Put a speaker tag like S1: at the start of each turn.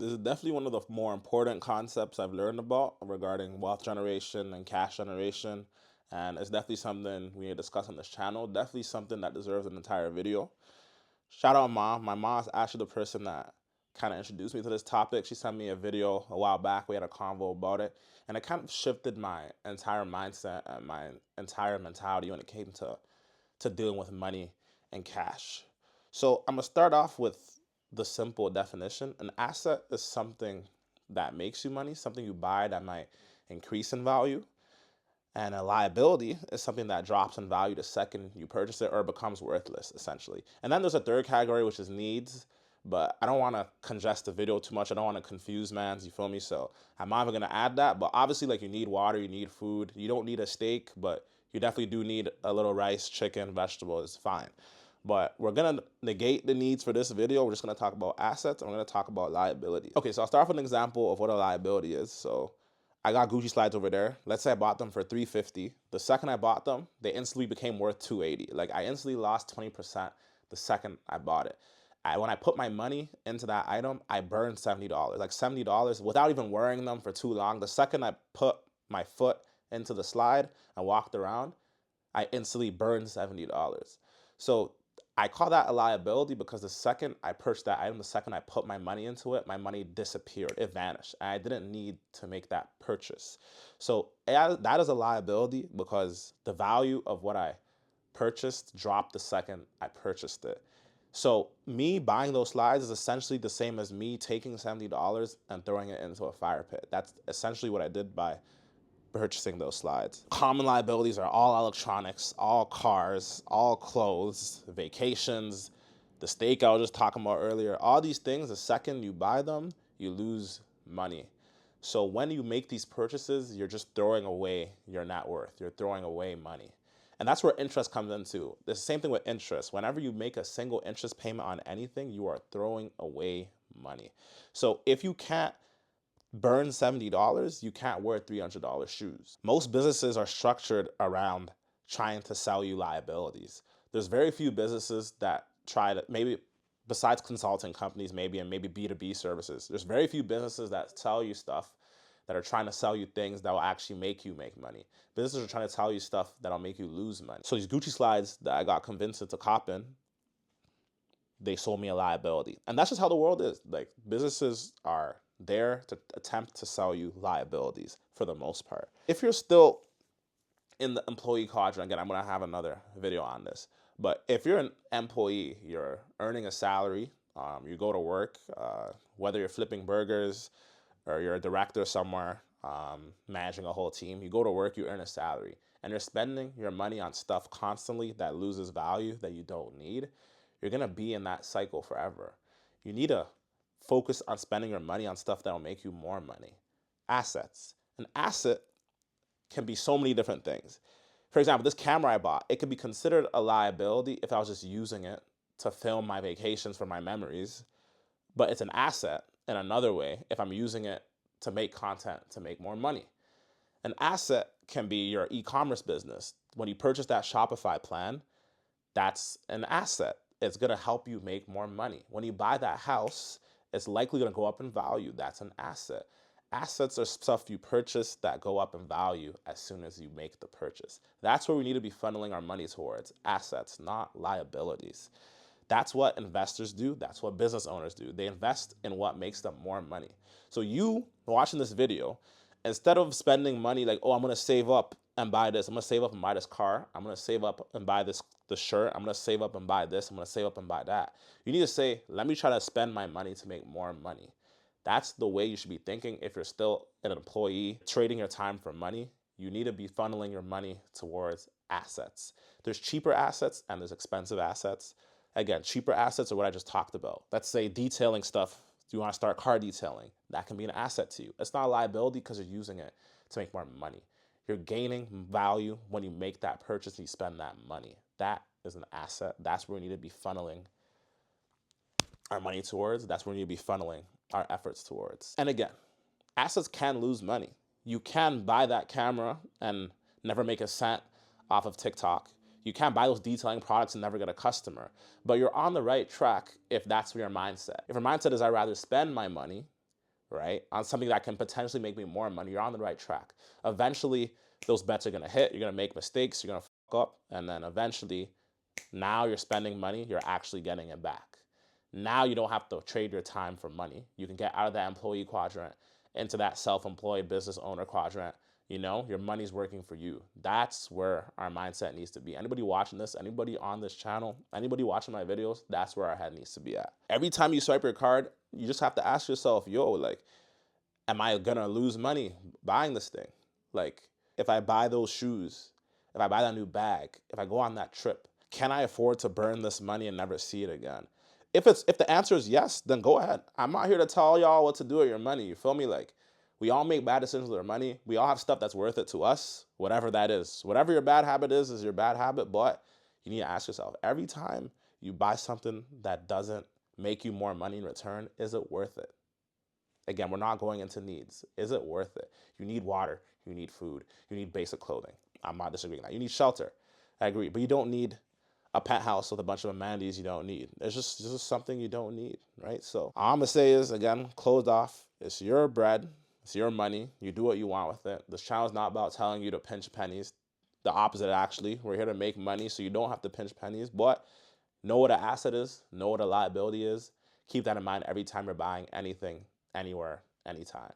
S1: This is definitely one of the more important concepts I've learned about regarding wealth generation and cash generation. And it's definitely something we need to discuss on this channel. Definitely something that deserves an entire video. Shout out mom. My mom's actually the person that kind of introduced me to this topic. She sent me a video a while back. We had a convo about it. And it kind of shifted my entire mindset and my entire mentality when it came to dealing with money and cash. So I'm gonna start off with the simple definition. An asset is something that makes you money, something you buy that might increase in value. And a liability is something that drops in value the second you purchase it or becomes worthless, essentially. And then there's a third category, which is needs. But I don't want to congest the video too much. I don't want to confuse mans, you feel me? So I'm not even going to add that. But obviously, like, you need water, you need food. You don't need a steak, but you definitely do need a little rice, chicken, vegetable. It's fine. But we're going to negate the needs for this video. We're just going to talk about assets, and we're going to talk about liabilities. Okay, so I'll start with an example of what a liability is. So I got Gucci slides over there. Let's say I bought them for $350. The second I bought them, they instantly became worth $280. Like, I instantly lost 20% the second I bought it. When I put my money into that item, I burned $70. Like $70 without even wearing them for too long. The second I put my foot into the slide and walked around, I instantly burned $70. So I call that a liability because the second I purchased that item, the second I put my money into it, my money disappeared. It vanished. And I didn't need to make that purchase. So that is a liability because the value of what I purchased dropped the second I purchased it. So me buying those slides is essentially the same as me taking $70 and throwing it into a fire pit. That's essentially what I did by purchasing those slides. Common liabilities are all electronics, all cars, all clothes, vacations, the steak I was just talking about earlier. All these things, the second you buy them, you lose money. So when you make these purchases, you're just throwing away your net worth. You're throwing away money. And that's where interest comes into. It's the same thing with interest. Whenever you make a single interest payment on anything, you are throwing away money. So if you can't burn $70, you can't wear $300 shoes. Most businesses are structured around trying to sell you liabilities. There's very few businesses that try to, maybe besides consulting companies, maybe, and maybe B2B services, there's very few businesses that sell you stuff that are trying to sell you things that will actually make you make money. Businesses are trying to tell you stuff that'll make you lose money. So these Gucci slides that I got convinced into copping, they sold me a liability. And that's just how the world is. Like, businesses are there to attempt to sell you liabilities for the most part. If you're still in the employee quadrant, again, I'm gonna have another video on this, but if you're an employee, you're earning a salary, you go to work, whether you're flipping burgers or you're a director somewhere, managing a whole team, you go to work, you earn a salary, and you're spending your money on stuff constantly that loses value that you don't need, you're gonna be in that cycle forever. You need to focus on spending your money on stuff that'll make you more money. Assets. An asset can be so many different things. For example, this camera I bought, it could be considered a liability if I was just using it to film my vacations for my memories, but it's an asset in another way if I'm using it to make content to make more money. An asset can be your e-commerce business. When you purchase that Shopify plan, that's an asset. It's gonna help you make more money. When you buy that house, it's likely gonna go up in value. That's an asset. Assets are stuff you purchase that go up in value as soon as you make the purchase. That's where we need to be funneling our money towards, assets, not liabilities. That's what investors do. That's what business owners do. They invest in what makes them more money. So you watching this video, instead of spending money like, oh, I'm gonna save up and buy this, I'm gonna save up and buy this car, I'm gonna save up and buy this shirt, I'm gonna save up and buy this, I'm gonna save up and buy that. You need to say, let me try to spend my money to make more money. That's the way you should be thinking if you're still an employee trading your time for money. You need to be funneling your money towards assets. There's cheaper assets and there's expensive assets. Again, cheaper assets are what I just talked about. Let's say detailing stuff. Do you want to start car detailing? That can be an asset to you. It's not a liability because you're using it to make more money. You're gaining value when you make that purchase and you spend that money. That is an asset. That's where we need to be funneling our money towards. That's where we need to be funneling our efforts towards. And again, assets can lose money. You can buy that camera and never make a cent off of TikTok. You can't buy those detailing products and never get a customer. But you're on the right track if that's your mindset. If your mindset is I'd rather spend my money right? On something that can potentially make me more money, you're on the right track. Eventually, those bets are gonna hit. You're gonna make mistakes. You're gonna fuck up, and then eventually, now you're spending money. You're actually getting it back. Now you don't have to trade your time for money. You can get out of that employee quadrant into that self-employed business owner quadrant. You know, your money's working for you. That's where our mindset needs to be. Anybody watching this, anybody on this channel, anybody watching my videos, that's where our head needs to be at. Every time you swipe your card, you just have to ask yourself, yo, like, am I gonna lose money buying this thing? Like, if I buy those shoes, if I buy that new bag, if I go on that trip, can I afford to burn this money and never see it again? If the answer is yes, then go ahead. I'm not here to tell y'all what to do with your money. You feel me? Like, we all make bad decisions with our money. We all have stuff that's worth it to us, whatever that is. Whatever your bad habit is your bad habit. But you need to ask yourself, every time you buy something that doesn't make you more money in return, is it worth it? Again, we're not going into needs. Is it worth it? You need water. You need food. You need basic clothing. I'm not disagreeing with that. You need shelter. I agree. But you don't need a penthouse with a bunch of amenities you don't need. It's just something you don't need, right? So all I'm going to say is, again, closed off. It's your bread. It's your money. You do what you want with it. This channel is not about telling you to pinch pennies. The opposite, actually. We're here to make money so you don't have to pinch pennies. But know what an asset is. Know what a liability is. Keep that in mind every time you're buying anything, anywhere, anytime.